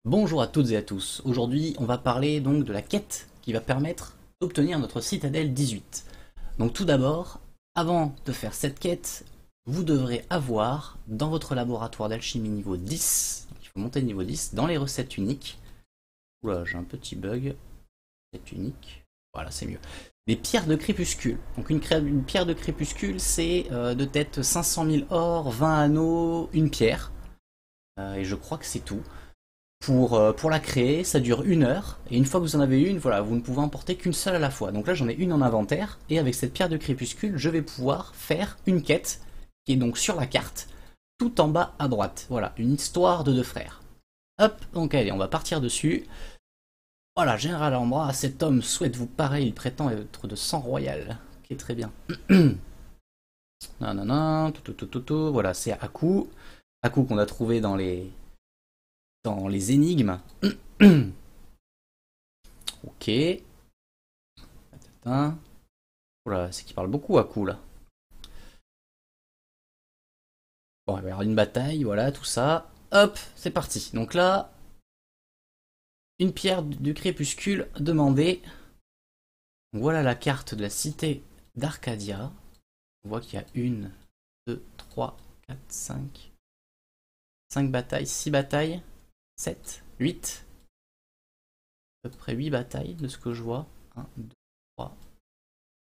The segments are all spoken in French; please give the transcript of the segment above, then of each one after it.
Bonjour à toutes et à tous. Aujourd'hui, on va parler donc de la quête qui va permettre d'obtenir notre citadelle 18. Donc tout d'abord, avant de faire cette quête, vous devrez avoir dans votre laboratoire d'alchimie niveau 10, donc il faut monter de niveau 10, dans les recettes uniques. Oula, j'ai un petit bug. Recette unique. Voilà, c'est mieux. Des pierres de crépuscule. Donc une pierre de crépuscule, c'est de tête 500 000 or, 20 anneaux, une pierre. Et je crois que c'est tout. Pour la créer, ça dure 1 heure, et une fois que vous en avez une, voilà, vous ne pouvez en porter qu'une seule à la fois. Donc là j'en ai une en inventaire, et avec cette pierre de crépuscule, je vais pouvoir faire une quête, qui est donc sur la carte, tout en bas à droite. Voilà, une histoire de deux frères. Hop, donc allez, on va partir dessus. Voilà, Général Ambra, cet homme souhaite vous parer, il prétend être de sang royal. Ok, très bien. Nanana, tout, voilà, c'est Aku. Aku qu'on a trouvé dans les énigmes. Ok. Oula, c'est qu'il parle beaucoup à coup là. Bon, il va y avoir une bataille, voilà, tout ça. Hop, c'est parti. Donc là, une pierre du crépuscule demandée. Voilà la carte de la cité d'Arcadia. On voit qu'il y a 1, 2, 3, 4, 5. 5 batailles, 6 batailles, 7, 8. À peu près 8 batailles de ce que je vois. 1, 2, 3,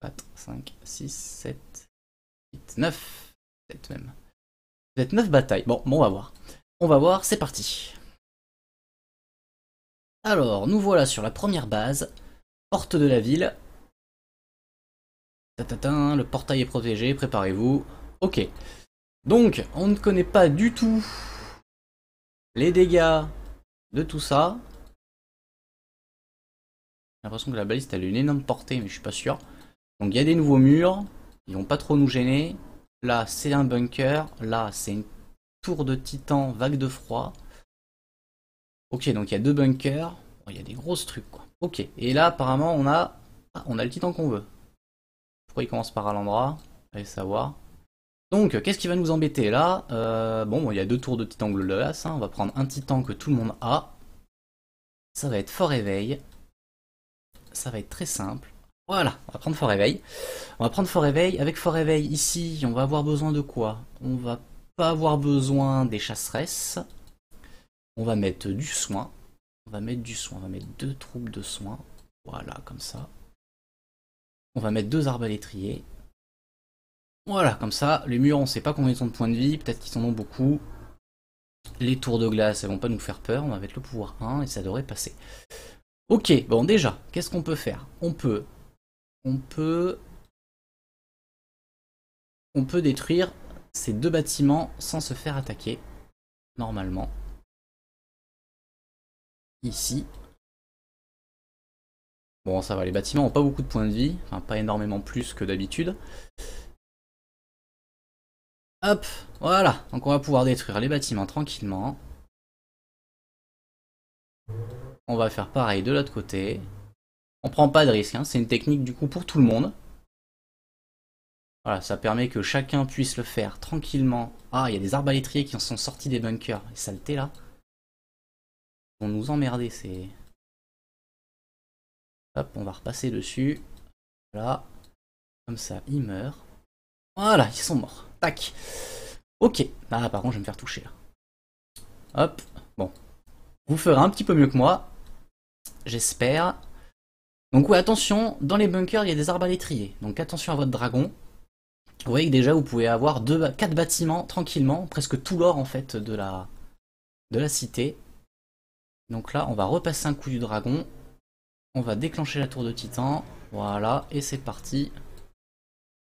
4, 5, 6, 7, 8, 9. 7 même. Vous êtes 9 batailles. Bon, on va voir. On va voir, c'est parti. Alors, nous voilà sur la première base. Porte de la ville. Tatatin, le portail est protégé, préparez-vous. Ok. Donc, on ne connaît pas du tout les dégâts de tout ça. J'ai l'impression que la baliste elle a une énorme portée, mais je suis pas sûr. Donc il y a des nouveaux murs. Ils vont pas trop nous gêner. Là, c'est un bunker. Là, c'est une tour de titan, vague de froid. Ok, donc il y a 2 bunkers. Bon, il y a des grosses trucs, quoi. Ok, et là, apparemment, on a le titan qu'on veut. Pourquoi il commence par Alandra? Allez savoir. Donc, qu'est-ce qui va nous embêter là? Bon, il y a 2 tours de titan Glolass. Hein. On va prendre un titan que tout le monde a. Ça va être fort éveil. Ça va être très simple. Voilà, on va prendre fort éveil. On va prendre fort éveil. Avec fort éveil, ici, on va avoir besoin de quoi? On va pas avoir besoin des chasseresses. On va mettre du soin. On va mettre du soin. On va mettre 2 troupes de soins. Voilà, comme ça. On va mettre 2 arbalétriers. Voilà, comme ça. Les murs, on sait pas combien ils ont de points de vie. Peut-être qu'ils en ont beaucoup. Les tours de glace, elles vont pas nous faire peur. On va mettre le pouvoir 1 et ça devrait passer. Ok, bon déjà, qu'est-ce qu'on peut faire? On peut détruire ces 2 bâtiments sans se faire attaquer. Normalement. Ici. Bon, ça va, les bâtiments n'ont pas beaucoup de points de vie. Enfin, pas énormément plus que d'habitude. Hop, voilà. Donc on va pouvoir détruire les bâtiments tranquillement. On va faire pareil de l'autre côté. On prend pas de risque, hein. C'est une technique du coup pour tout le monde. Voilà, ça permet que chacun puisse le faire tranquillement. Ah, il y a des arbalétriers qui en sont sortis des bunkers. Les saletés là. Ils vont nous emmerder, c'est... Hop, on va repasser dessus. Voilà. Comme ça, ils meurent. Voilà, ils sont morts. Tac. Ok. Ah, par contre, je vais me faire toucher là. Hop. Bon. Vous ferez un petit peu mieux que moi. J'espère. Donc ouais, attention, dans les bunkers, il y a des arbalétriers. Donc attention à votre dragon. Vous voyez que déjà, vous pouvez avoir 4 bâtiments tranquillement. Presque tout l'or, en fait, de la cité. Donc là, on va repasser un coup du dragon. On va déclencher la tour de titan. Voilà, et c'est parti.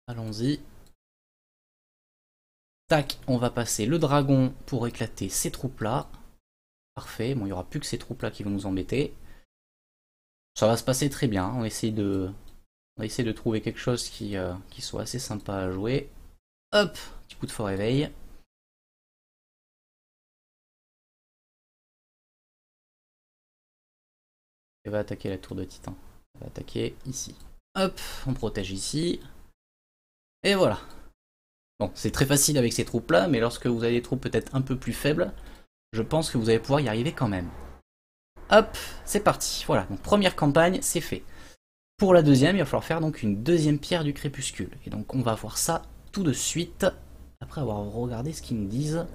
Allons-y. Tac, on va passer le dragon pour éclater ces troupes-là. Parfait, bon, il n'y aura plus que ces troupes-là qui vont nous embêter. Ça va se passer très bien, on va essayer de trouver quelque chose qui soit assez sympa à jouer. Hop, petit coup de fort éveil. Elle va attaquer la tour de titan. Elle va attaquer ici. Hop, on protège ici. Et voilà. Bon, c'est très facile avec ces troupes-là, mais lorsque vous avez des troupes peut-être un peu plus faibles, je pense que vous allez pouvoir y arriver quand même. hop, c'est parti. Voilà, donc première campagne, c'est fait. Pour la deuxième, il va falloir faire donc une deuxième pierre du crépuscule. Et donc on va voir ça tout de suite, après avoir regardé ce qu'ils nous disent.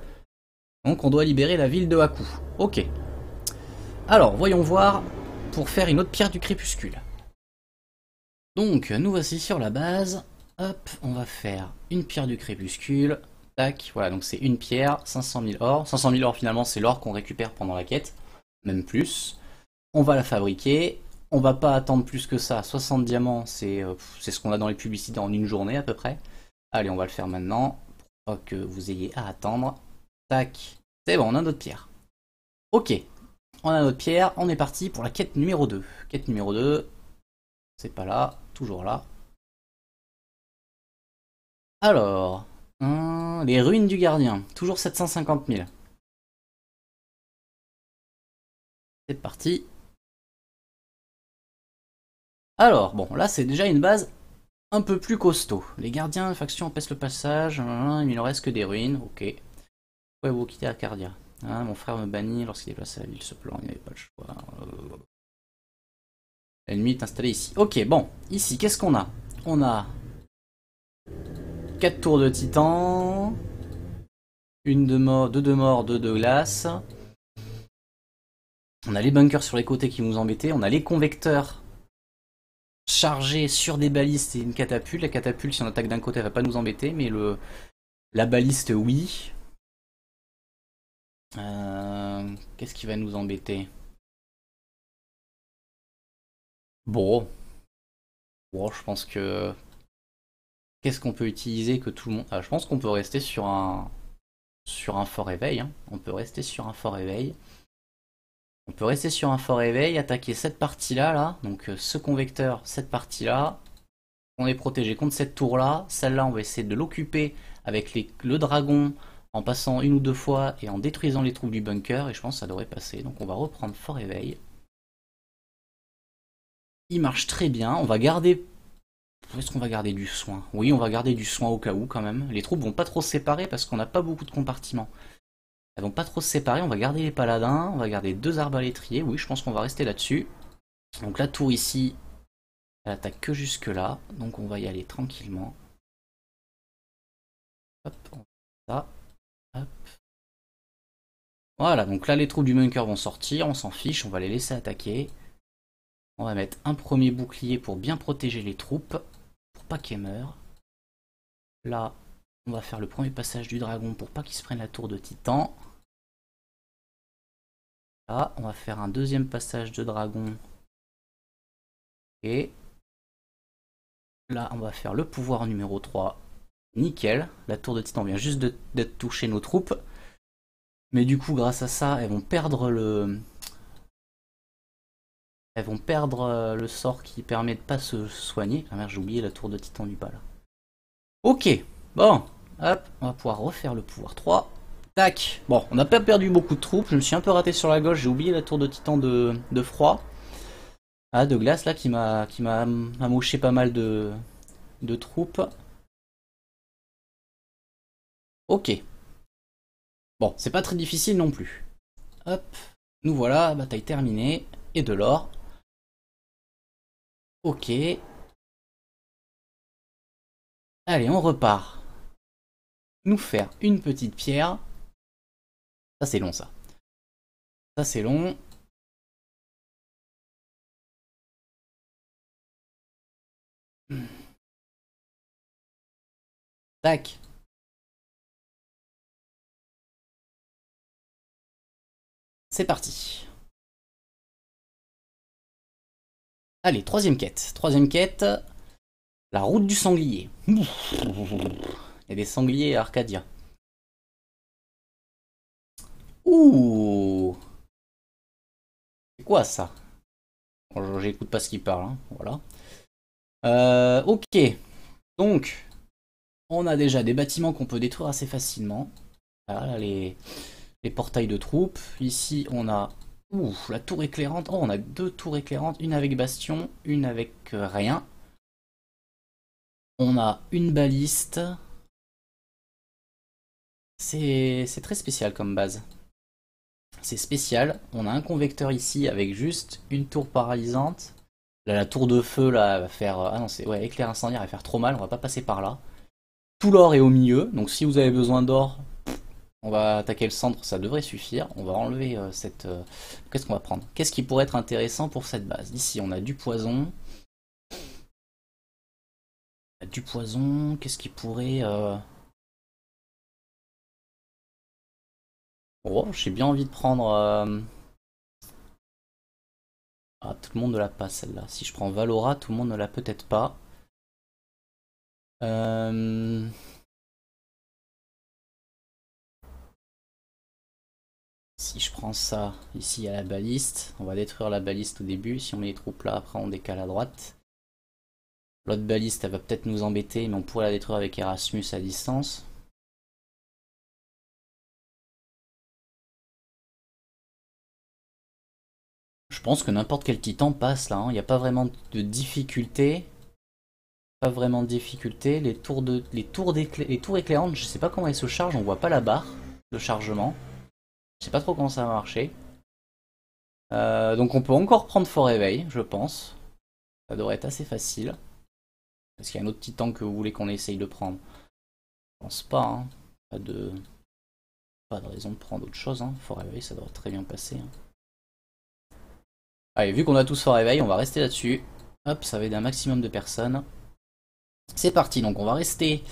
Donc on doit libérer la ville de Haku. Ok. Alors, voyons voir pour faire une autre pierre du crépuscule. Donc, nous voici sur la base. Hop, on va faire une pierre du crépuscule. Tac, voilà, donc c'est une pierre, 500 000 or. 500 000 or, finalement, c'est l'or qu'on récupère pendant la quête. Même plus. On va la fabriquer. On va pas attendre plus que ça. 60 diamants, c'est ce qu'on a dans les publicités en une journée à peu près. Allez, on va le faire maintenant. Pour pas que vous ayez à attendre. Tac. C'est bon, on a notre pierre. Ok. On a notre pierre. On est parti pour la quête numéro 2. Quête numéro 2. C'est pas là. Toujours là. Alors. Les ruines du gardien. Toujours 750 000. C'est parti. Alors, bon, là c'est déjà une base un peu plus costaud. Les gardiens de faction empêchent le passage. Il ne reste que des ruines. Ok. Ouais, vous quittez Arcadia. Mon frère me bannit lorsqu'il est déplace à la ville, ce plan, il n'avait pas le choix. L'ennemi est installé ici. Ok, bon, ici, qu'est-ce qu'on a? On a 4 tours de titan, une de mort, 2 de mort, 2 de glace. On a les bunkers sur les côtés qui nous embêtaient. On a les convecteurs chargés sur des balistes et une catapulte. La catapulte, si on attaque d'un côté, elle va pas nous embêter, mais la baliste, oui. Qu'est-ce qui va nous embêter? Bon, je pense que... Qu'est-ce qu'on peut utiliser que tout le monde... je pense qu'on peut rester sur un fort éveil. Hein. On peut rester sur un fort éveil. On peut rester sur un fort éveil, attaquer cette partie-là, là. Donc ce convecteur, cette partie-là. On est protégé contre cette tour-là. Celle-là, on va essayer de l'occuper avec le dragon en passant une ou deux fois et en détruisant les troupes du bunker. Et je pense que ça devrait passer. Donc on va reprendre fort éveil. Il marche très bien. On va garder... Est-ce qu'on va garder du soin? Oui, on va garder du soin au cas où quand même. Les troupes vont pas trop se séparer parce qu'on n'a pas beaucoup de compartiments. Elles vont pas trop se séparer, on va garder les paladins, on va garder 2 arbalétriers. Oui, je pense qu'on va rester là-dessus. Donc la tour ici, elle attaque que jusque là. Donc on va y aller tranquillement. Hop, on fait ça. Hop. Voilà, donc là les troupes du bunker vont sortir, on s'en fiche, on va les laisser attaquer. On va mettre un premier bouclier pour bien protéger les troupes, pour pas qu'elles meurent. Là, on va faire le premier passage du dragon pour pas qu'il se prenne la tour de titan. Là, on va faire un deuxième passage de dragon. Et là, on va faire le pouvoir numéro 3. Nickel, la tour de titan vient juste d'être touchée nos troupes. Mais du coup, grâce à ça, elles vont perdre le... Elles vont perdre le sort qui permet de pas se soigner. Ah merde, j'ai oublié la tour de titan du bas là. Ok, bon, hop, on va pouvoir refaire le pouvoir 3. Tac, bon, on n'a pas perdu beaucoup de troupes. Je me suis un peu raté sur la gauche, j'ai oublié la tour de titan de froid. Ah, de glace là qui m'a amoché pas mal de troupes. Ok. Bon, c'est pas très difficile non plus. Hop, nous voilà, bataille terminée. Et de l'or. Ok. Allez, on repart. Nous faire une petite pierre. Ça c'est long ça. Ça c'est long. Tac. C'est parti. Allez, troisième quête. Troisième quête. La route du sanglier. Il y a des sangliers à Arcadia. Ouh. C'est quoi ça? Bon, j'écoute pas ce qu'il parle, hein. Voilà. Ok. Donc, on a déjà des bâtiments qu'on peut détruire assez facilement. Voilà, là, les portails de troupes. Ici, on a... Ouh, la tour éclairante. Oh, on a 2 tours éclairantes. Une avec bastion, une avec rien. On a une baliste. C'est très spécial comme base. C'est spécial. On a un convecteur ici avec juste une tour paralysante. Là, la tour de feu, là, elle va faire... Ah non, c'est... Ouais, éclair incendiaire, elle va faire trop mal. On va pas passer par là. Tout l'or est au milieu. Donc si vous avez besoin d'or, on va attaquer le centre. Ça devrait suffire. On va enlever cette... Qu'est-ce qu'on va prendre? Qu'est-ce qui pourrait être intéressant pour cette base? Ici, on a du poison. Du poison. Qu'est-ce qui pourrait... Oh, j'ai bien envie de prendre... Ah, tout le monde ne l'a pas celle-là. Si je prends Valora, tout le monde ne l'a peut-être pas. Euh, Si je prends ça, ici il y a la baliste. On va détruire la baliste au début. Si on met les troupes là, après on décale à droite. L'autre baliste, elle va peut-être nous embêter, mais on pourrait la détruire avec Erasmus à distance. Je pense que n'importe quel titan passe là, hein. Il n'y a pas vraiment de difficulté. Pas vraiment de difficulté. Les tours éclairantes, je sais pas comment elles se chargent, on voit pas la barre de chargement. Je sais pas trop comment ça va marcher. Donc on peut encore prendre Fort Éveil, je pense. Ça devrait être assez facile. Est-ce qu'il y a un autre titan que vous voulez qu'on essaye de prendre? Je pense pas, hein. Pas de raison de prendre autre chose, hein. Fort Éveil, ça devrait très bien passer, hein. Allez, vu qu'on a tous Fort Éveil, on va rester là-dessus. Hop, ça va aider un maximum de personnes. C'est parti, donc on va rester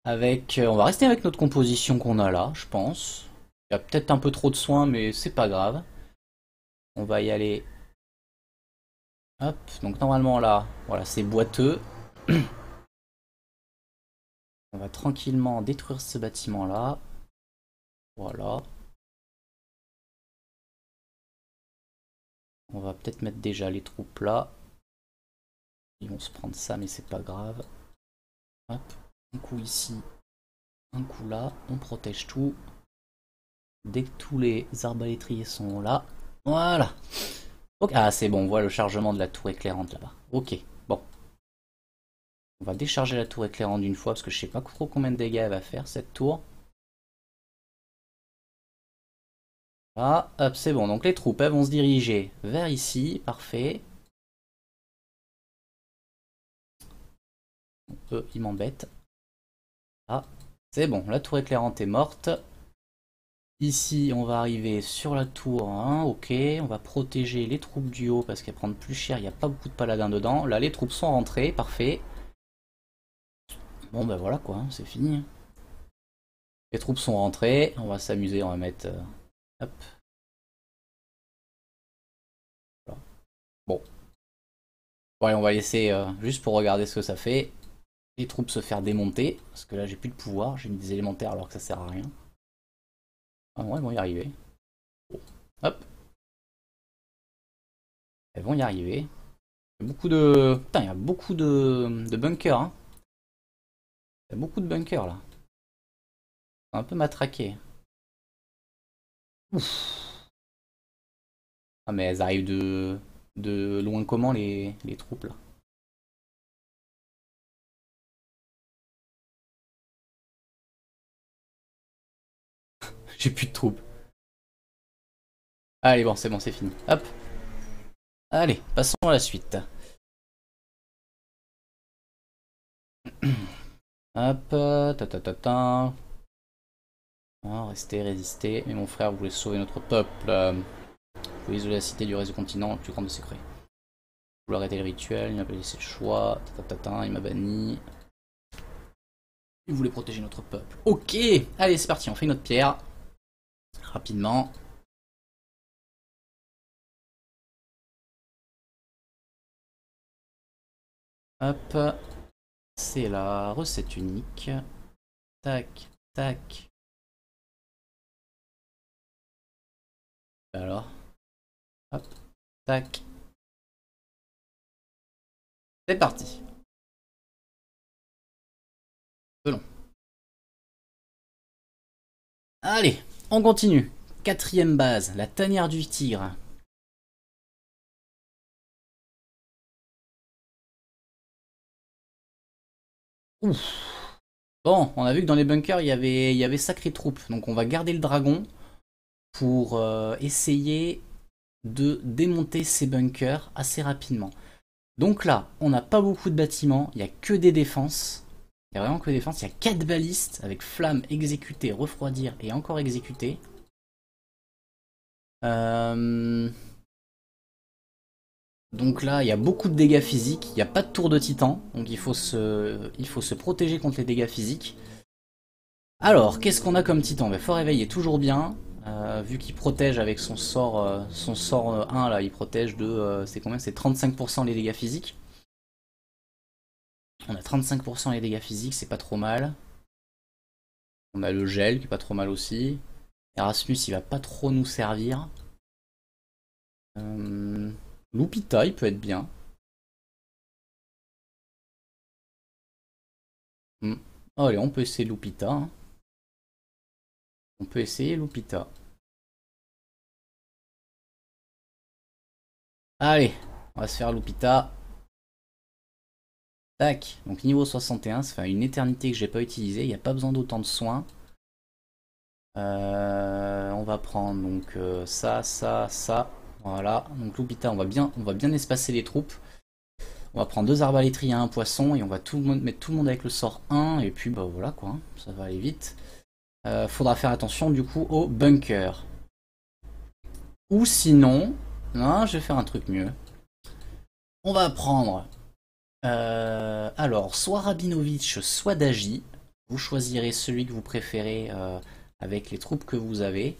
avec notre composition qu'on a là, je pense. Il y a peut-être un peu trop de soins, mais c'est pas grave. On va y aller. Hop, donc normalement là, voilà, c'est boiteux. On va tranquillement détruire ce bâtiment là. Voilà. On va peut-être mettre déjà les troupes là. Ils vont se prendre ça, mais c'est pas grave. Hop, un coup ici, un coup là. On protège tout. Dès que tous les arbalétriers sont là. Voilà. Okay. Ah, c'est bon, on voit le chargement de la tour éclairante là-bas. Ok, bon. On va décharger la tour éclairante d'une fois, parce que je sais pas trop combien de dégâts elle va faire, cette tour. Ah, hop, c'est bon. Donc les troupes, elles vont se diriger vers ici. Parfait. Eux, ils m'embêtent. Ah, c'est bon. La tour éclairante est morte. Ici, on va arriver sur la tour 1. Ok, on va protéger les troupes du haut, parce qu'elles prennent plus cher. Il n'y a pas beaucoup de paladins dedans. Là, les troupes sont rentrées. Parfait. Bon, ben voilà quoi, c'est fini. Les troupes sont rentrées. On va s'amuser. On va mettre... hop. Voilà. Bon. Bon, allez, on va laisser juste pour regarder ce que ça fait. Les troupes se faire démonter. Parce que là, j'ai plus de pouvoir. J'ai mis des élémentaires alors que ça sert à rien. Ah ouais, ils vont y arriver. Bon. Hop. Elles vont y arriver. Il y a beaucoup de... Putain, il y a beaucoup de bunkers, hein. Il y a beaucoup de bunkers, là. Un peu matraqué. Ouf. Ah, mais elles arrivent de loin comment, les troupes, là. J'ai plus de troupes. Allez, bon, c'est fini. Hop. Allez, passons à la suite. Hop, ta ta ta ta. Ah, rester, résister. Mais mon frère voulait sauver notre peuple. Vous pouvez isoler la cité du reste du continent, le plus grand des secrets. Vous voulez arrêter le rituel, il m'a pas laissé le choix. Ta ta ta ta, il m'a banni. Il voulait protéger notre peuple. Ok, allez, c'est parti, on fait notre pierre. Rapidement. Hop, c'est la recette unique. Tac, tac. Alors, hop, tac. C'est parti. Selon. Allez, on continue. Quatrième base, la tanière du tigre. Ouf. Bon, on a vu que dans les bunkers, il y avait sacré troupe. Donc on va garder le dragon. pour essayer de démonter ces bunkers assez rapidement. Donc là, on n'a pas beaucoup de bâtiments, il n'y a que des défenses. Il n'y a vraiment que des défenses. Il y a 4 balistes avec flamme, exécuter, refroidir et encore exécuter. Donc là, il y a beaucoup de dégâts physiques. Il n'y a pas de tour de titan. Donc il faut se protéger contre les dégâts physiques. Alors, qu'est-ce qu'on a comme titan? Fort réveil est toujours bien. Vu qu'il protège avec son sort 1 là, il protège de c'est combien? C'est 35% les dégâts physiques. On a 35% les dégâts physiques, c'est pas trop mal. On a le gel qui est pas trop mal aussi. Erasmus il va pas trop nous servir. Lupita il peut être bien. Oh, allez, on peut essayer Lupita. Hein. On peut essayer Lupita. Allez, on va se faire Lupita. Tac, donc niveau 61, ça fait une éternité que j'ai pas utilisé, il n'y a pas besoin d'autant de soins. On va prendre donc ça. Voilà, donc Lupita, on va bien espacer les troupes. On va prendre 2 arbalétriers et un poisson et on va mettre tout le monde avec le sort 1 et puis bah voilà quoi, hein, ça va aller vite. Faudra faire attention du coup au bunker. Ou sinon, non, je vais faire un truc mieux. On va prendre alors soit Rabinovitch, soit Daji. Vous choisirez celui que vous préférez avec les troupes que vous avez.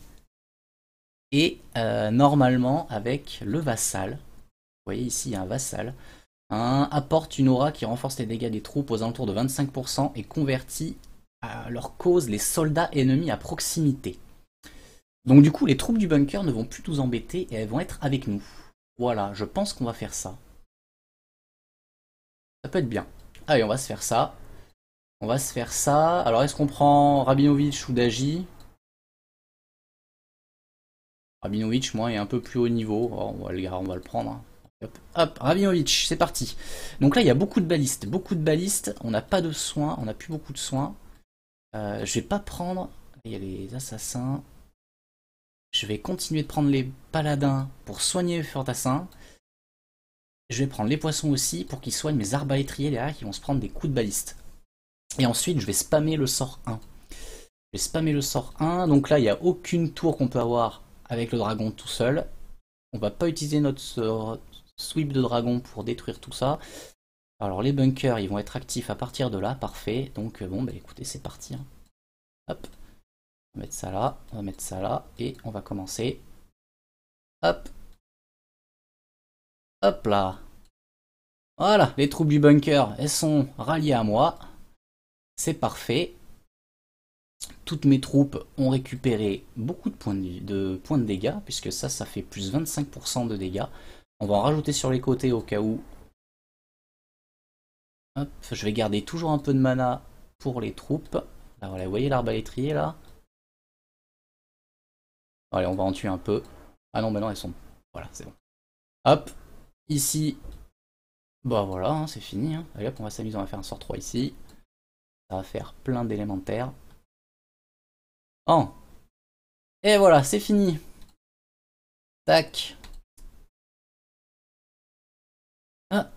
Et normalement avec le vassal. Vous voyez ici il y a un vassal. Apporte une aura qui renforce les dégâts des troupes aux alentours de 25% et convertit à leur cause les soldats ennemis à proximité. Donc du coup les troupes du bunker ne vont plus nous embêter et elles vont être avec nous. Voilà, je pense qu'on va faire ça. Ça peut être bien. Allez, on va se faire ça. On va se faire ça. Alors est-ce qu'on prend Rabinovitch ou Daji? Rabinovitch, moi, est un peu plus haut niveau. Oh, on va le prendre. Hein. Hop, Rabinovitch, c'est parti. Donc là, il y a beaucoup de balistes. Beaucoup de balistes. On n'a pas de soins. On n'a plus beaucoup de soins. Je vais pas prendre... Il y a les assassins. Je vais continuer de prendre les paladins pour soigner les fantassins. Je vais prendre les poissons aussi pour qu'ils soignent mes arbalétriers derrière qui vont se prendre des coups de baliste. Et ensuite, je vais spammer le sort 1. Je vais spammer le sort 1. Donc là, il n'y a aucune tour qu'on peut avoir avec le dragon tout seul. On va pas utiliser notre sweep de dragon pour détruire tout ça. Alors les bunkers, ils vont être actifs à partir de là. Parfait. Donc bon, bah écoutez, c'est parti. Hein. Hop. On va mettre ça là. On va mettre ça là. Et on va commencer. Hop. Hop là. Voilà, les troupes du bunker, elles sont ralliées à moi. C'est parfait. Toutes mes troupes ont récupéré beaucoup de points de dégâts, puisque ça fait plus 25% de dégâts. On va en rajouter sur les côtés au cas où. Hop, je vais garder toujours un peu de mana pour les troupes. Là, voilà, vous voyez l'arbalétrier là? Allez, on va en tuer un peu. Ah non, mais non, elles sont... Voilà, c'est bon. Hop, ici... Bah voilà, hein, c'est fini. Hein. Allez hop, on va s'amuser, on va faire un sort 3 ici. Ça va faire plein d'élémentaires. Oh. Et voilà, c'est fini. Tac. Ah.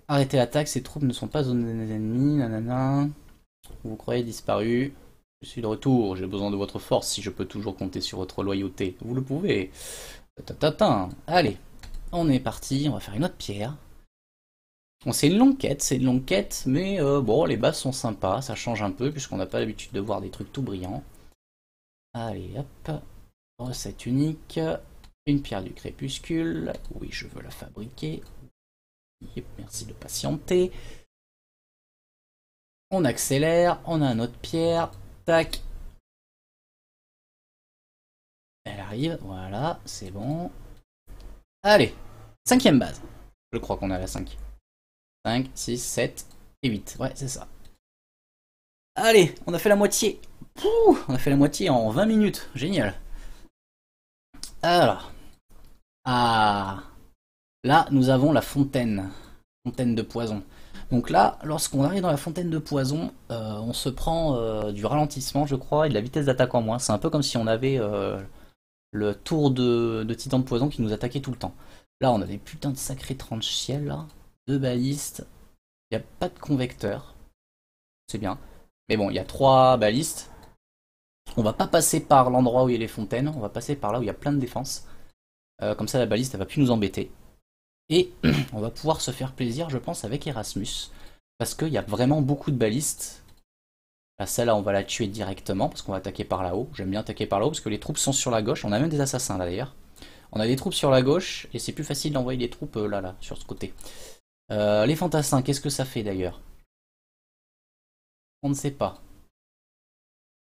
Arrêtez l'attaque, ces troupes ne sont pas zones ennemies. Nanana. Vous croyez disparu. Je suis de retour, j'ai besoin de votre force si je peux toujours compter sur votre loyauté. Vous le pouvez. Allez, on est parti, on va faire une autre pierre. Bon, c'est une longue quête, mais bon, les bases sont sympas, ça change un peu, puisqu'on n'a pas l'habitude de voir des trucs tout brillants. Allez, hop, recette unique, une pierre du crépuscule, oui, je veux la fabriquer. Merci de patienter. On accélère, on a notre pierre, tac. Elle arrive, voilà, c'est bon. Allez, 5ème base. Je crois qu'on est à la 5. 5, 6, 7 et 8. Ouais, c'est ça. Allez, on a fait la moitié. Pouh, on a fait la moitié en 20 minutes. Génial. Alors. Ah. Là, nous avons la fontaine. Fontaine de poison. Donc là, lorsqu'on arrive dans la fontaine de poison, on se prend du ralentissement, je crois, et de la vitesse d'attaque en moins. C'est un peu comme si on avait le tour de titan de poison qui nous attaquait tout le temps. Là, on a des putains de sacrés tranches-ciel, là. 2 balistes. Il n'y a pas de convecteur. C'est bien. Mais bon, il y a 3 balistes. On va pas passer par l'endroit où il y a les fontaines. On va passer par là où il y a plein de défenses. Comme ça, la baliste, elle va plus nous embêter. Et on va pouvoir se faire plaisir, je pense, avec Erasmus. Parce qu'il y a vraiment beaucoup de balistes. Là, celle-là, on va la tuer directement parce qu'on va attaquer par là-haut. J'aime bien attaquer par là-haut parce que les troupes sont sur la gauche. On a même des assassins là d'ailleurs. On a des troupes sur la gauche et c'est plus facile d'envoyer des troupes là, sur ce côté. Les fantassins, qu'est-ce que ça fait d'ailleurs? On ne sait pas.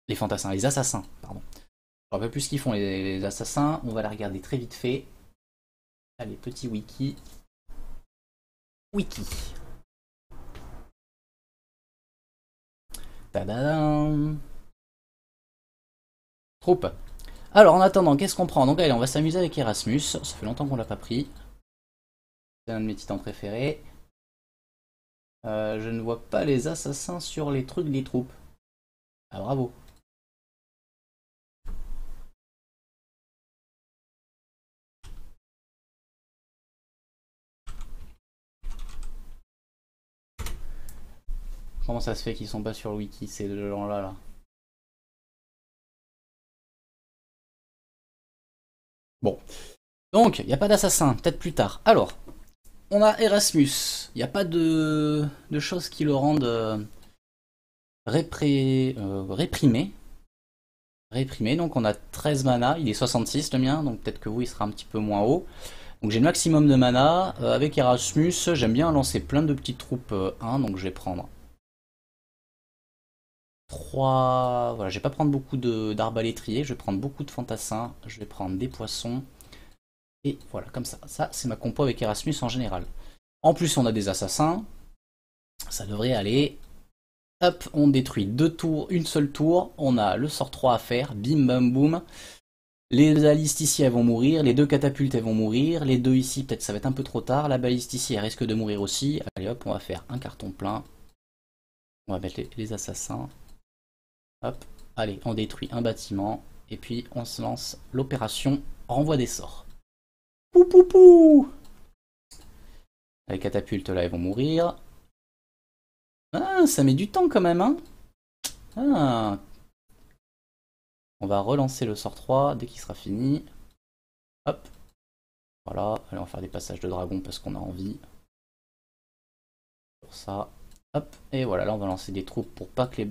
Les fantassins, les assassins, pardon. Je ne rappelle plus ce qu'ils font les assassins. On va les regarder très vite fait. Allez, petit wiki. Wiki. Tadam. Troupe. Alors en attendant, qu'est-ce qu'on prend? Donc allez, on va s'amuser avec Erasmus. Ça fait longtemps qu'on l'a pas pris. C'est un de mes titans préférés. Je ne vois pas les assassins sur les trucs des troupes. Ah bravo. Comment ça se fait qu'ils sont pas sur le wiki ces deux gens-là là? Bon. Donc, il n'y a pas d'assassin, peut-être plus tard. Alors, on a Erasmus. Il n'y a pas de choses qui le rendent réprimé. Réprimé, donc on a 13 mana, il est 66 le mien, donc peut-être que vous il sera un petit peu moins haut. Donc j'ai le maximum de mana. Avec Erasmus, j'aime bien lancer plein de petites troupes 1, donc je vais prendre 3. Voilà, je vais pas prendre beaucoup d'arbalétriers, je vais prendre beaucoup de fantassins, je vais prendre des poissons. Et voilà, comme ça. Ça, c'est ma compo avec Erasmus en général. En plus, on a des assassins. Ça devrait aller. Hop, on détruit 2 tours, une seule tour. On a le sort 3 à faire. Bim, bam, boum. Les balistes ici, elles vont mourir. Les 2 catapultes, elles vont mourir. Les 2 ici, peut-être ça va être un peu trop tard. La baliste ici, elle risque de mourir aussi. Allez hop, on va faire un carton plein. On va mettre les assassins. Hop, allez, on détruit un bâtiment. Et puis, on se lance l'opération renvoi des sorts. Pou pou pou. Les catapultes là, elles vont mourir. Ah, ça met du temps quand même, hein. Ah. On va relancer le sort 3 dès qu'il sera fini. Hop. Voilà. Allez, on va faire des passages de dragon parce qu'on a envie. Pour ça. Hop. Et voilà, là on va lancer des troupes pour pas que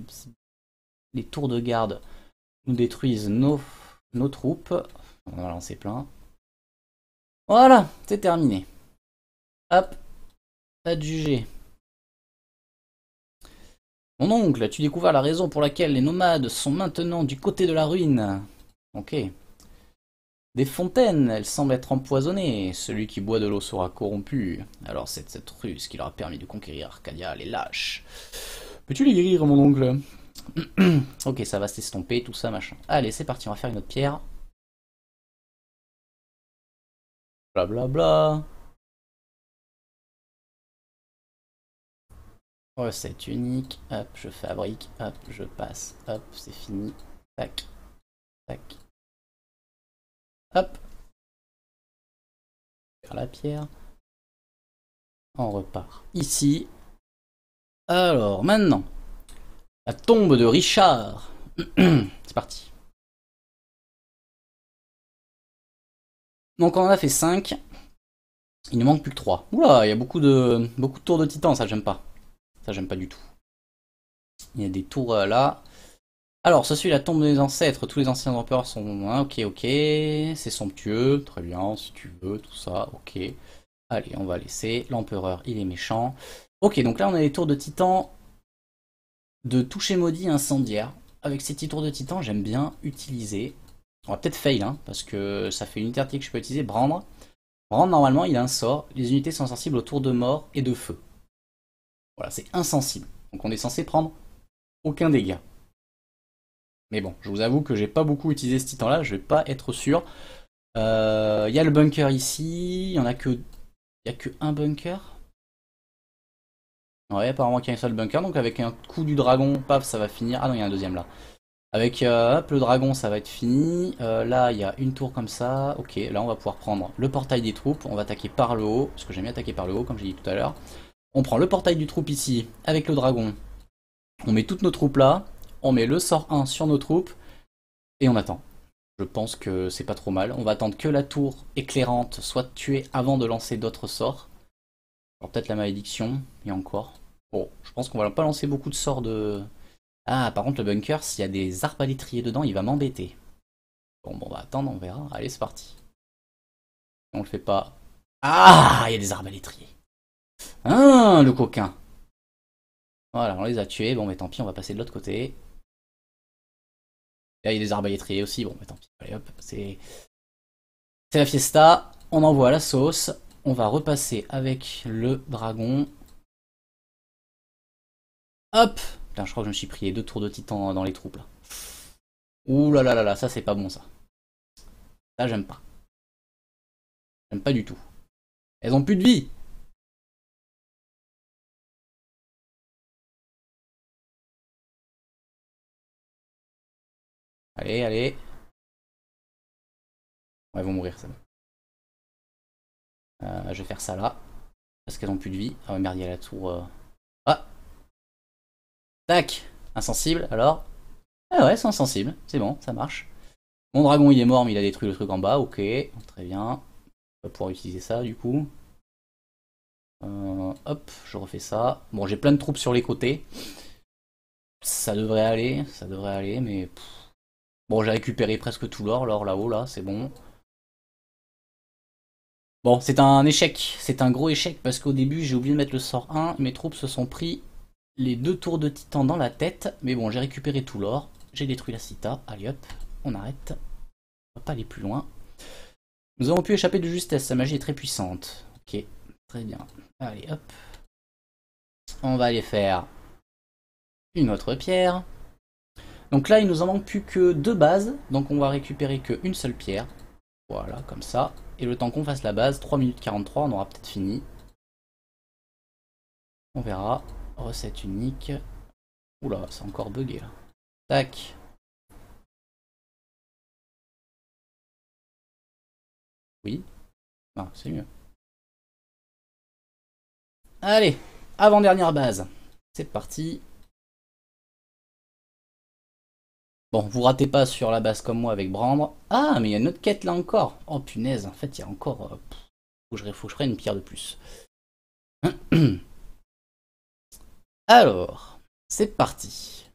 les tours de garde nous détruisent nos troupes. On va lancer plein. Voilà, c'est terminé. Hop. Adjugé. Mon oncle, as-tu découvert la raison pour laquelle les nomades sont maintenant du côté de la ruine? Ok. Des fontaines, elles semblent être empoisonnées. Celui qui boit de l'eau sera corrompu. Alors c'est cette ruse qui leur a permis de conquérir Arcadia, les lâches. Peux-tu les guérir, mon oncle? Ok, ça va s'estomper, tout ça, machin. Allez, c'est parti, on va faire une autre pierre. Blablabla. Bla bla. Recette unique, hop, je fabrique, hop, je passe, hop, c'est fini, tac, tac, hop, faire la pierre, on repart ici. Alors maintenant, la tombe de Richard, c'est parti. Donc on en a fait 5, il ne manque plus que 3. Oula, il y a beaucoup de tours de titan, ça j'aime pas. Ça, j'aime pas du tout. Il y a des tours là. Alors, ça suit la tombe des ancêtres. Tous les anciens empereurs sont... Hein, ok, ok. C'est somptueux. Très bien, si tu veux, tout ça. Ok. Allez, on va laisser. L'empereur, il est méchant. Ok, donc là, on a les tours de titan de toucher maudit incendiaire. Avec ces petits tours de titan, j'aime bien utiliser. On va peut-être fail, hein, parce que ça fait une unité artillerie que je peux utiliser. Brandre. Brandre, normalement, il a un sort. Les unités sont sensibles aux tours de mort et de feu. Voilà, c'est insensible. Donc on est censé prendre aucun dégât. Mais bon, je vous avoue que j'ai pas beaucoup utilisé ce titan là, je vais pas être sûr. Il y a le bunker ici, il y en a que. Il y a que un bunker. Ouais, apparemment qu'il y a un seul bunker, donc avec un coup du dragon, paf, ça va finir. Ah non, il y a un deuxième là. Avec hop, le dragon, ça va être fini. Là, il y a une tour comme ça. Ok, là, on va pouvoir prendre le portail des troupes. On va attaquer par le haut, parce que j'aime bien attaquer par le haut, comme j'ai dit tout à l'heure. On prend le portail du troupe ici, avec le dragon. On met toutes nos troupes là. On met le sort 1 sur nos troupes. Et on attend. Je pense que c'est pas trop mal. On va attendre que la tour éclairante soit tuée avant de lancer d'autres sorts. Alors peut-être la malédiction, et encore. Bon, je pense qu'on va pas lancer beaucoup de sorts de... Ah, par contre, le bunker, s'il y a des arbalétriers dedans, il va m'embêter. Bon, on va attendre, on verra. Allez, c'est parti. On le fait pas. Ah, il y a des arbalétriers. Ah, le coquin. Voilà, on les a tués. Bon, mais tant pis, on va passer de l'autre côté. Là, il y a des arbalétriers aussi. Bon, mais tant pis. Allez, hop, c'est la fiesta. On envoie la sauce. On va repasser avec le dragon. Hop. Putain, je crois que je me suis pris 2 tours de titan dans les troupes, là. Ouh là là là là, ça c'est pas bon, ça. Ça, j'aime pas. J'aime pas du tout. Elles ont plus de vie. Allez, allez. Ouais, elles vont mourir, ça. Je vais faire ça là. Parce qu'elles ont plus de vie. Ah ouais, merde, il y a la tour. Ah. Tac. Insensible, alors. Ah ouais, c'est insensible. C'est bon, ça marche. Mon dragon, il est mort, mais il a détruit le truc en bas. Ok, très bien. On va pouvoir utiliser ça, du coup. Hop, je refais ça. Bon, j'ai plein de troupes sur les côtés. Ça devrait aller, mais... Bon, j'ai récupéré presque tout l'or là-haut, là, c'est bon. Bon, c'est un échec, c'est un gros échec parce qu'au début j'ai oublié de mettre le sort 1, mes troupes se sont pris les 2 tours de titan dans la tête, mais bon, j'ai récupéré tout l'or, j'ai détruit la cita, allez hop, on arrête, on va pas aller plus loin. Nous avons pu échapper de justesse, sa magie est très puissante. Ok, très bien. Allez hop, on va aller faire une autre pierre. Donc là il nous en manque plus que 2 bases, donc on va récupérer qu'une seule pierre. Voilà, comme ça. Et le temps qu'on fasse la base, 3 minutes 43, on aura peut-être fini. On verra. Recette unique. Oula, c'est encore bugué là. Tac. Oui. Ah, c'est mieux. Allez, avant-dernière base. C'est parti. Bon, vous ratez pas sur la base comme moi avec Brandre. Ah, mais il y a une autre quête là encore. Oh punaise, en fait, il y a encore... faut que je prenne une pierre de plus. Alors, c'est parti.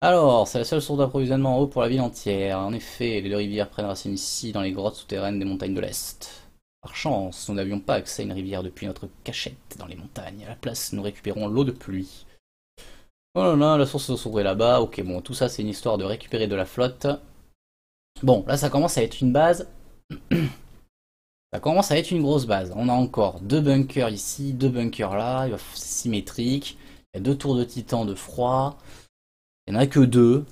Alors, c'est la seule source d'approvisionnement en eau pour la ville entière. En effet, les deux rivières prennent racine ici, dans les grottes souterraines des montagnes de l'Est. Par chance, nous n'avions pas accès à une rivière depuis notre cachette dans les montagnes. À la place, nous récupérons l'eau de pluie. Oh là là, la source se trouverait là-bas. Ok, bon, tout ça, c'est une histoire de récupérer de la flotte. Bon, là, ça commence à être une base. Ça commence à être une grosse base. On a encore 2 bunkers ici, 2 bunkers là. C'est symétrique. Il y a 2 tours de titan de froid. Il n'y en a que 2.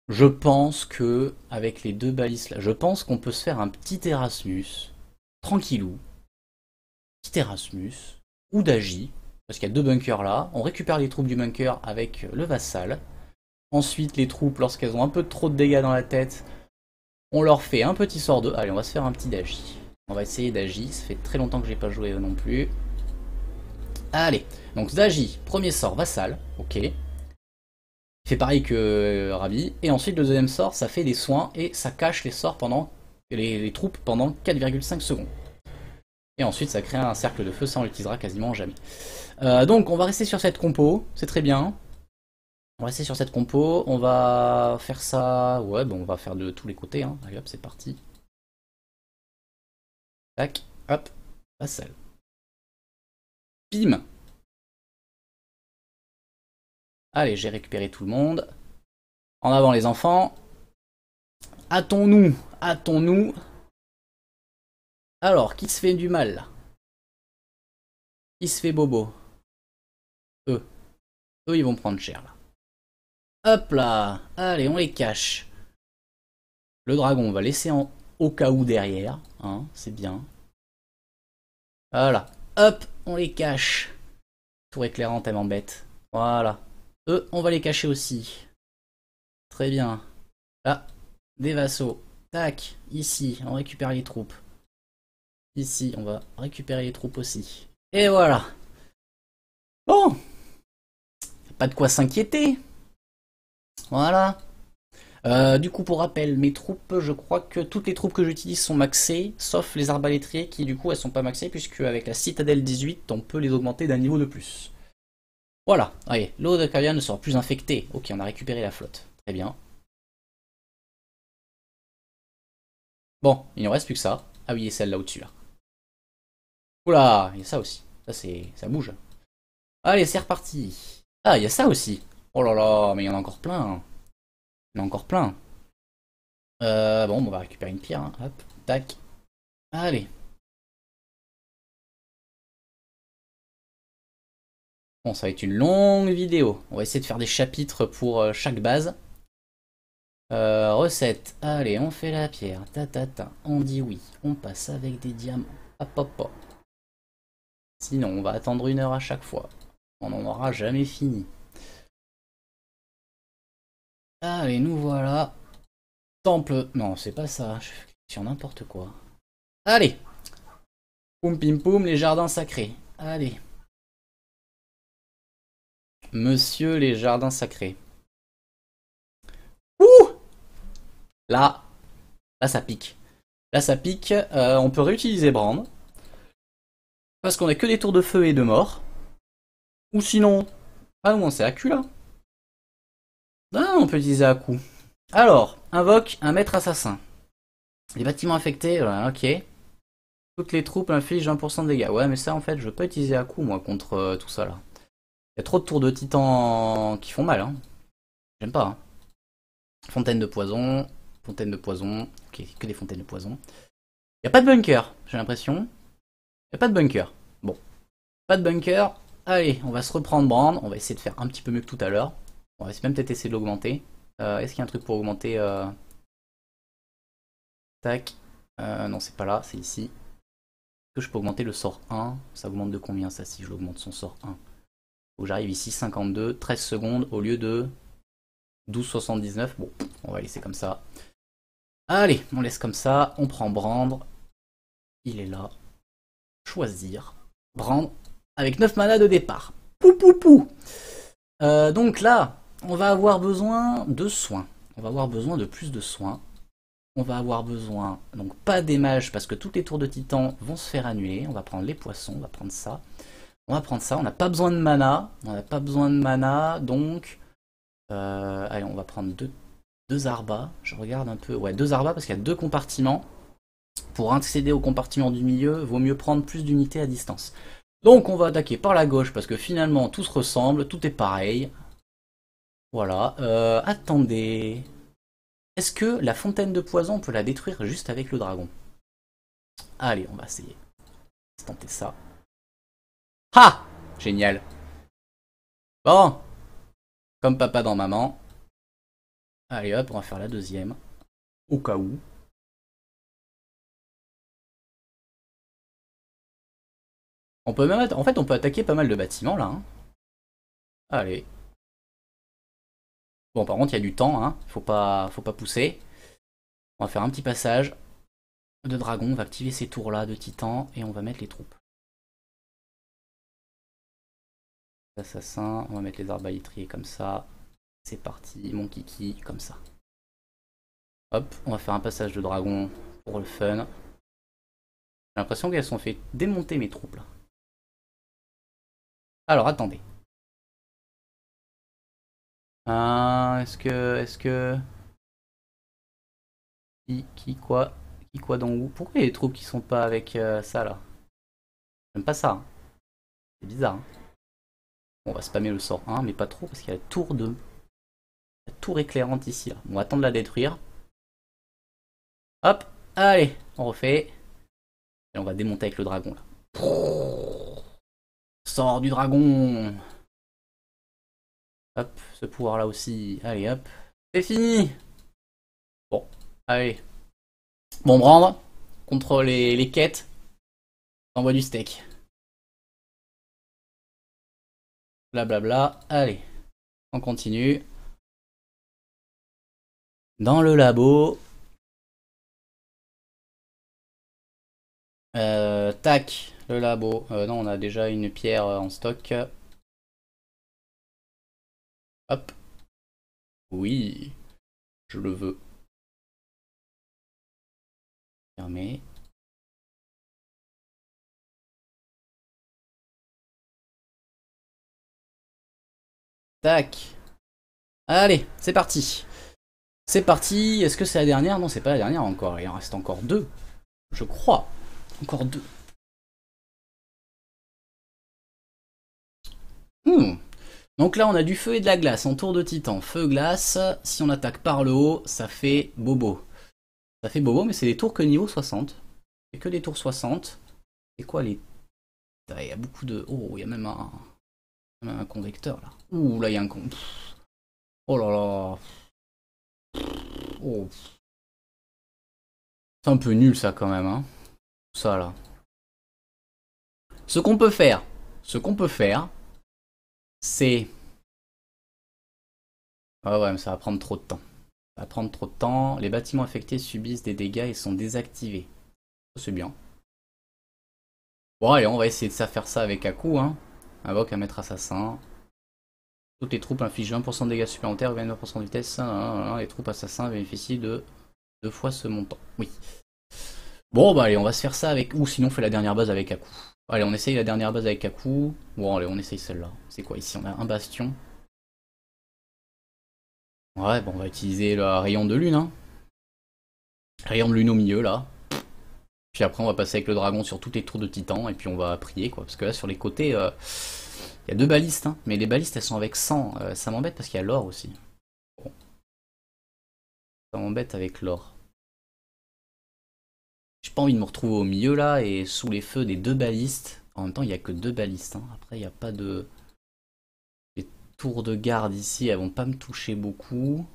Je pense que, avec les 2 balises là, je pense qu'on peut se faire un petit Erasmus. Tranquillou. Petit Erasmus. Ou d'Agi. Parce qu'il y a 2 bunkers là. On récupère les troupes du bunker avec le vassal. Ensuite, les troupes, lorsqu'elles ont un peu trop de dégâts dans la tête, on leur fait un petit sort de... Allez, on va se faire un petit d'Agi. On va essayer d'Agi. Ça fait très longtemps que j'ai pas joué non plus. Allez. Donc d'Agi, premier sort, vassal. Ok. Il fait pareil que Rabi. Et ensuite, le deuxième sort, ça fait des soins et ça cache les sorts pendant les troupes pendant 4,5 secondes. Et ensuite, ça crée un cercle de feu, ça on l'utilisera quasiment jamais. Donc, on va rester sur cette compo, c'est très bien. On va rester sur cette compo, on va faire ça... Ouais, bon, on va faire de tous les côtés, hein. Allez hop, c'est parti. Tac, hop, vassal. Bim. Allez, j'ai récupéré tout le monde. En avant les enfants. Hâtons-nous, hâtons-nous. Alors, qui se fait du mal là? Qui se fait bobo? Eux. Eux, ils vont prendre cher là. Hop là. Allez, on les cache. Le dragon, on va laisser au cas où derrière. Hein, c'est bien. Voilà. Hop, on les cache. Tour éclairante, elle m'embête. Voilà. Eux, on va les cacher aussi. Très bien. Là, des vassaux. Tac, ici, on récupère les troupes. Ici, on va récupérer les troupes aussi. Et voilà. Bon, pas de quoi s'inquiéter. Voilà. Du coup, pour rappel, mes troupes, je crois que toutes les troupes que j'utilise sont maxées, sauf les arbalétriers qui, du coup, elles sont pas maxées, puisque avec la citadelle 18, on peut les augmenter d'un niveau de plus. Voilà, allez, l'eau de Cavia ne sera plus infectée. Ok, on a récupéré la flotte. Très bien. Bon, il ne reste plus que ça. Ah oui, et celle là au-dessus, là. Oula, il y a ça aussi. Ça bouge. Allez, c'est reparti. Ah, il y a ça aussi. Oh là là, mais il y en a encore plein. Il y en a encore plein. Bon, on va récupérer une pierre, hein. Hop, tac. Allez. Bon, ça va être une longue vidéo. On va essayer de faire des chapitres pour chaque base. Recette. Allez, on fait la pierre. Ta ta ta. On dit oui. On passe avec des diamants. Hop hop hop. Sinon, on va attendre 1 heure à chaque fois. On n'en aura jamais fini. Allez, nous voilà. Temple. Non, c'est pas ça. Je fais sur n'importe quoi. Allez. Poum pim poum, les jardins sacrés. Allez. Monsieur les jardins sacrés. Ouh. Là. Là, ça pique. Là, ça pique. On peut réutiliser Brand. Parce qu'on a que des tours de feu et de mort. Ou sinon... Ah non, c'est Aku là. Ah, on peut utiliser Aku. Alors, invoque un maître assassin. Les bâtiments affectés, voilà, ok. Toutes les troupes infligent 20% de dégâts. Ouais, mais ça, en fait, je veux pas utiliser Aku, moi, contre tout ça, là. Il y a trop de tours de titan qui font mal, hein. J'aime pas, hein. Fontaine de poison. Fontaine de poison. Ok, que des fontaines de poison. Il y a pas de bunker, j'ai l'impression. Il y a pas de bunker. Bon. Pas de bunker. Allez, on va se reprendre Brand. On va essayer de faire un petit peu mieux que tout à l'heure. On va même peut-être essayer de l'augmenter. Est-ce qu'il y a un truc pour augmenter Tac. Non, c'est pas là, c'est ici. Est-ce que je peux augmenter le sort 1? Ça augmente de combien ça si je l'augmente son sort 1? Faut que j'arrive ici, 52, 13 secondes au lieu de 12,79. Bon, on va laisser comme ça. Allez, on laisse comme ça. On prend Brand. Il est là. Choisir. Brand. Avec 9 mana de départ. Pou pou pou. Donc là, on va avoir besoin de soins. On va avoir besoin de plus de soins. On va avoir besoin, donc pas des mages parce que toutes les tours de titan vont se faire annuler. On va prendre les poissons, on va prendre ça. On va prendre ça, on n'a pas besoin de mana. On n'a pas besoin de mana, donc... allez, on va prendre deux arbas. Je regarde un peu. Ouais, 2 arbas parce qu'il y a 2 compartiments. Pour accéder au compartiment du milieu, vaut mieux prendre plus d'unités à distance. Donc on va attaquer par la gauche parce que finalement tout se ressemble, tout est pareil. Voilà. Attendez. Est-ce que la fontaine de poison, on peut la détruire juste avec le dragon? Allez, on va essayer. On va tenter ça. Ha! Génial. Bon. Comme papa dans maman. Allez hop, on va faire la deuxième. Au cas où. On peut même... En fait, on peut attaquer pas mal de bâtiments, là, hein. Allez. Bon, par contre, il y a du temps, hein. Faut pas pousser. On va faire un petit passage de dragon. On va activer ces tours-là de titan et on va mettre les troupes. Assassin, on va mettre les arbalétriers comme ça. C'est parti, mon kiki, comme ça. Hop, on va faire un passage de dragon pour le fun. J'ai l'impression qu'elles sont fait démonter mes troupes là. Alors attendez. Est-ce que... Qui quoi dans où? Pourquoi il y a des troupes qui sont pas avec ça là? J'aime pas ça, hein. C'est bizarre, hein. Bon, on va spammer le sort 1, mais pas trop parce qu'il y a la tour 2. La tour éclairante ici là. On va attendre de la détruire. Hop, allez, on refait. Et on va démonter avec le dragon là. Sort du dragon. Hop, ce pouvoir là aussi. Allez hop. C'est fini. Bon, allez. Bon, Brand, contre les quêtes, envoie du steak. Blablabla. Allez, on continue. Dans le labo. Tac, le labo. Non, on a déjà une pierre en stock. Hop. Oui, je le veux. Fermé. Tac. Allez, c'est parti. C'est parti. Est-ce que c'est la dernière? Non, c'est pas la dernière encore. Il en reste encore deux. Je crois. Encore deux. Donc là, on a du feu et de la glace en tour de titan. Feu, glace. Si on attaque par le haut, ça fait bobo. Ça fait bobo, mais c'est des tours que niveau 60. C'est que des tours 60. C'est quoi les... Il y a beaucoup de... Oh, il y a même un convecteur là. Ouh, là, il y a un con... Oh là là. Oh. C'est un peu nul ça quand même, hein. Ça là. Ce qu'on peut faire, c'est... Ah ouais, mais ça va prendre trop de temps. Ça va prendre trop de temps. Les bâtiments affectés subissent des dégâts et sont désactivés. C'est bien. Bon allez, on va essayer de faire ça avec Aku, hein. Invoque un maître assassin. Toutes les troupes infligent 20% de dégâts supplémentaires, 29% de vitesse. Les troupes assassins bénéficient de 2 fois ce montant. Oui. Bon bah allez, on va se faire ça avec... Ou sinon on fait la dernière base avec Aku. Allez, on essaye la dernière base avec Aku. Bon allez, on essaye celle-là. C'est quoi ici? On a un bastion. Ouais, bon on va utiliser le rayon de lune, hein. Rayon de lune au milieu là. Puis après on va passer avec le dragon sur toutes les tours de titan et puis on va prier quoi. Parce que là sur les côtés, il y a deux balistes, hein. Mais les balistes elles sont avec 100. Ça m'embête parce qu'il y a l'or aussi. Bon. Ça m'embête avec l'or. J'ai pas envie de me retrouver au milieu là et sous les feux des deux balistes. En même temps il n'y a que deux balistes, hein. Après il n'y a pas de... Les tours de garde ici elles vont pas me toucher beaucoup.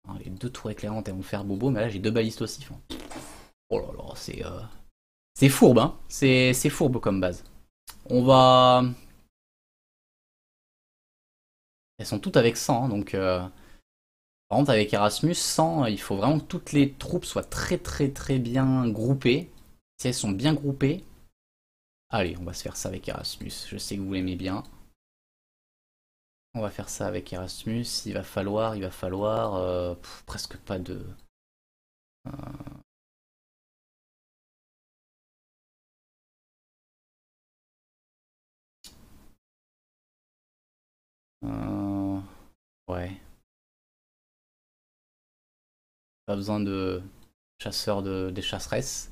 Alors, les deux tours éclairantes elles vont faire bobo, mais là j'ai deux balistes aussi. Enfin... Oh là là, c'est fourbe, hein. C'est fourbe comme base. On va... Elles sont toutes avec 100, hein, donc... Par contre, avec Erasmus, 100, il faut vraiment que toutes les troupes soient très très très bien groupées. Si elles sont bien groupées... Allez, on va se faire ça avec Erasmus. Je sais que vous l'aimez bien. On va faire ça avec Erasmus. Il va falloir... presque pas de... Euh, ouais. Pas besoin de chasseurs des chasseresses.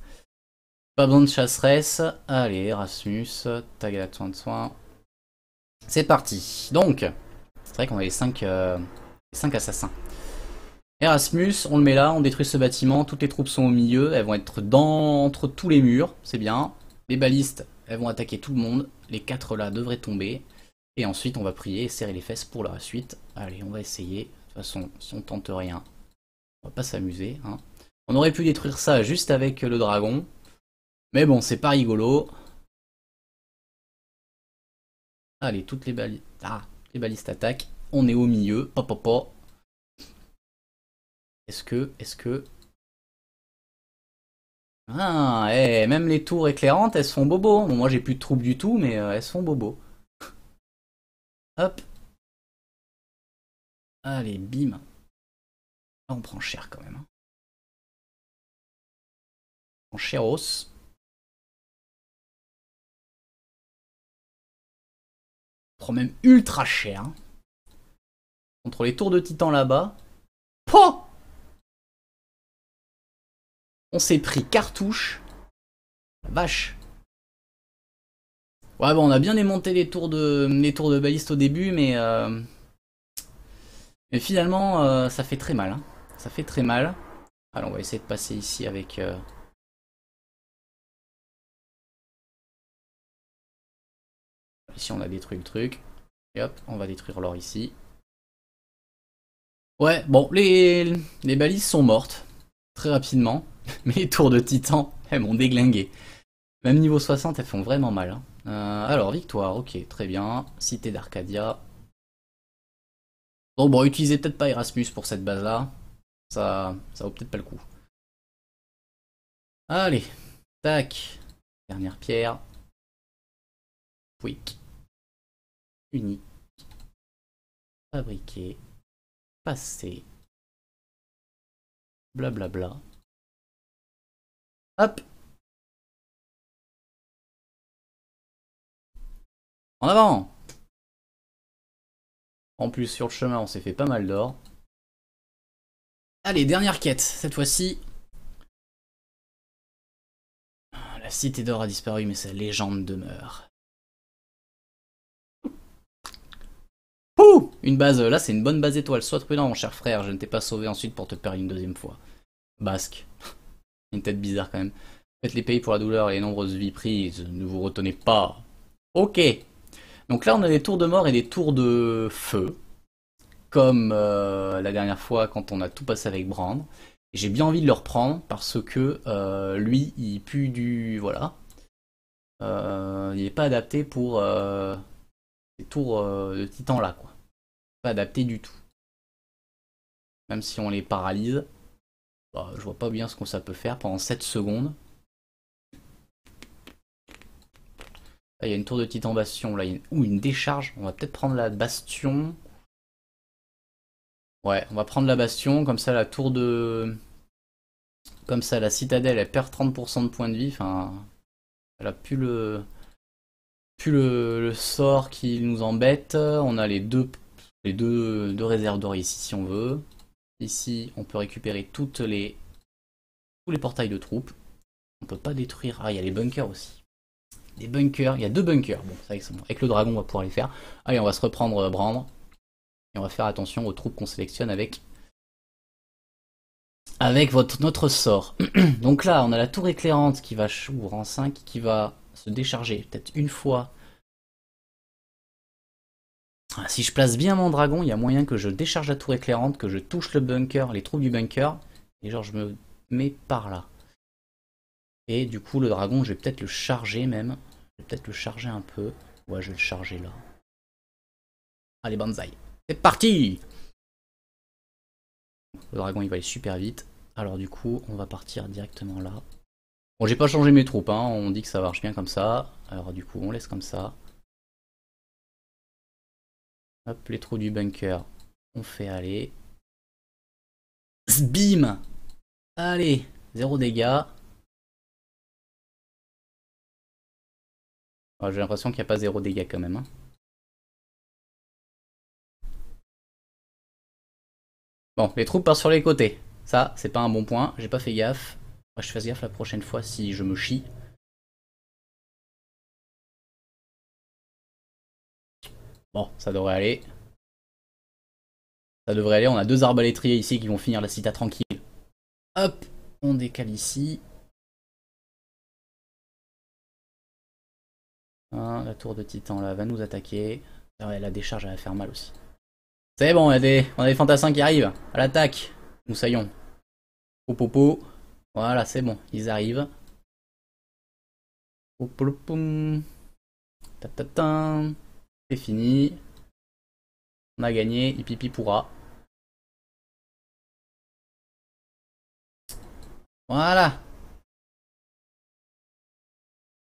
Pas besoin de chasseresse. Allez, Erasmus, tag soin de soin. C'est parti. Donc, c'est vrai qu'on a les 5 assassins. Erasmus, on le met là, on détruit ce bâtiment, toutes les troupes sont au milieu, elles vont être entre tous les murs, c'est bien. Les balistes, elles vont attaquer tout le monde, les 4 là devraient tomber. Et ensuite on va prier et serrer les fesses pour la suite. Allez, on va essayer. De toute façon, si on tente rien, on va pas s'amuser, hein. On aurait pu détruire ça juste avec le dragon. Mais bon, c'est pas rigolo. Allez, toutes les balistes... Ah, les balistes attaquent. On est au milieu. Hop, hop, hop. Est-ce que... Ah, même les tours éclairantes, elles se font bobo. Bon, moi, j'ai plus de troupes du tout, mais elles se font bobo. Hop. Allez, bim. Là, on prend cher quand même, hein. On prend cheros. On prend même ultra cher, hein. Contre les tours de titan là-bas. Pouah! On s'est pris cartouche. La vache. Ouais, bon, on a bien démonté les tours de baliste au début, mais finalement, ça fait très mal, hein. Ça fait très mal. Alors, on va essayer de passer ici avec... Ici, on a détruit le truc. Et hop, on va détruire l'or ici. Ouais, bon, les balises sont mortes. Très rapidement. Mais les tours de titan, elles m'ont déglingué. Même niveau 60, elles font vraiment mal, hein. Alors, victoire, ok, très bien. Cité d'Arcadia. Bon, utilisez peut-être pas Erasmus pour cette base-là. Ça vaut peut-être pas le coup. Allez, tac. Dernière pierre. Quick. Unique. Fabriquer. Passer. Blablabla. Hop. En avant. En plus, sur le chemin, on s'est fait pas mal d'or. Allez, dernière quête. Cette fois-ci. La cité d'or a disparu, mais sa légende demeure. Ouh, une base. Là, c'est une bonne base étoile. Sois prudent, mon cher frère. Je ne t'ai pas sauvé ensuite pour te perdre une deuxième fois. Basque. Une tête bizarre quand même. Faites les pays pour la douleur et les nombreuses vies prises. Ne vous retenez pas. Ok. Donc là, on a des tours de mort et des tours de feu. Comme la dernière fois quand on a tout passé avec Brand. J'ai bien envie de le reprendre parce que lui, il pue du... Voilà. Il n'est pas adapté pour ces tours de titan là, quoi. Pas adapté du tout. Même si on les paralyse, bah, je vois pas bien ce que ça peut faire pendant 7 secondes. Là, il y a une tour de titan bastion, là, ou une décharge. On va peut-être prendre la bastion. Ouais, on va prendre la bastion, comme ça la tour de... Comme ça la citadelle, elle perd 30% de points de vie, enfin... Elle a plus le sort qui nous embête. On a les deux réserves d'or ici si on veut. Ici, on peut récupérer tous les portails de troupes. On peut pas détruire... Ah, il y a les bunkers aussi. Des bunkers, il y a 2 bunkers. Bon, c'est bon. Avec le dragon, on va pouvoir les faire. Allez, on va se reprendre Brand. Et on va faire attention aux troupes qu'on sélectionne avec notre sort. Donc là, on a la tour éclairante qui va, ou rang 5, qui va se décharger peut-être une fois. Ah, si je place bien mon dragon, il y a moyen que je décharge la tour éclairante, que je touche le bunker, les troupes du bunker, et genre je me mets par là. Et du coup, le dragon, je vais peut-être le charger même. Je vais peut-être le charger un peu. Ouais, je vais le charger là. Allez, banzai. C'est parti! Le dragon, il va aller super vite. Alors du coup, on va partir directement là. Bon, j'ai pas changé mes troupes, hein. On dit que ça marche bien comme ça. Alors du coup, on laisse comme ça. Hop, les trous du bunker, on fait aller. Bim! Allez, 0 dégâts. Oh, j'ai l'impression qu'il n'y a pas 0 dégâts quand même. Hein. Bon, les troupes partent sur les côtés. Ça, c'est pas un bon point. J'ai pas fait gaffe. Moi, je fasse gaffe la prochaine fois si je me chie. Bon, ça devrait aller. Ça devrait aller. On a 2 arbalétriers ici qui vont finir la cité tranquille. Hop, on décale ici. Hein, la tour de titan là va nous attaquer. Ah ouais, la décharge elle va faire mal aussi. C'est bon, on a des fantassins qui arrivent. À l'attaque. Moussaillon. Popopo. Voilà, c'est bon, ils arrivent. Popolopom. Tatatan. C'est fini. On a gagné. Hipipi pourra. Voilà.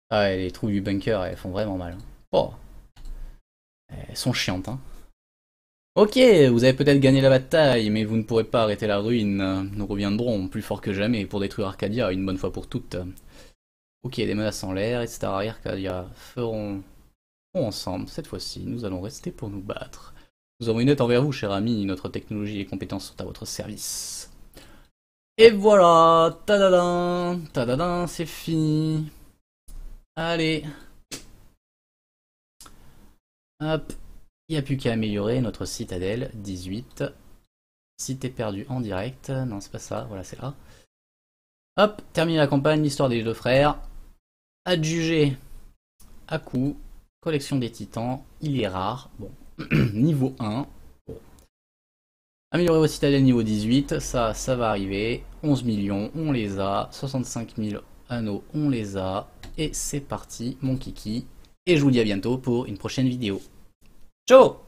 Ah ouais, les trous du bunker, elles font vraiment mal. Oh. Elles sont chiantes, hein. Ok, vous avez peut-être gagné la bataille, mais vous ne pourrez pas arrêter la ruine. Nous reviendrons plus fort que jamais pour détruire Arcadia une bonne fois pour toutes. Ok, des menaces en l'air, etc. Arcadia feront ensemble. Cette fois-ci, nous allons rester pour nous battre. Nous avons une aide envers vous, cher ami. Notre technologie et les compétences sont à votre service. Et voilà, tadadin, tadadin, c'est fini. Allez. Hop. Il n'y a plus qu'à améliorer notre citadelle. 18. Cité perdue en direct. Non, c'est pas ça. Voilà, c'est là. Hop. Terminer la campagne. L'histoire des deux frères. Adjugé à coup. Collection des titans. Il est rare. Bon. Niveau 1. Bon. Améliorer vos citadelles niveau 18. Ça va arriver. 11 millions. On les a. 65 000 anneaux. On les a. Et c'est parti, mon kiki. Et je vous dis à bientôt pour une prochaine vidéo. Ciao!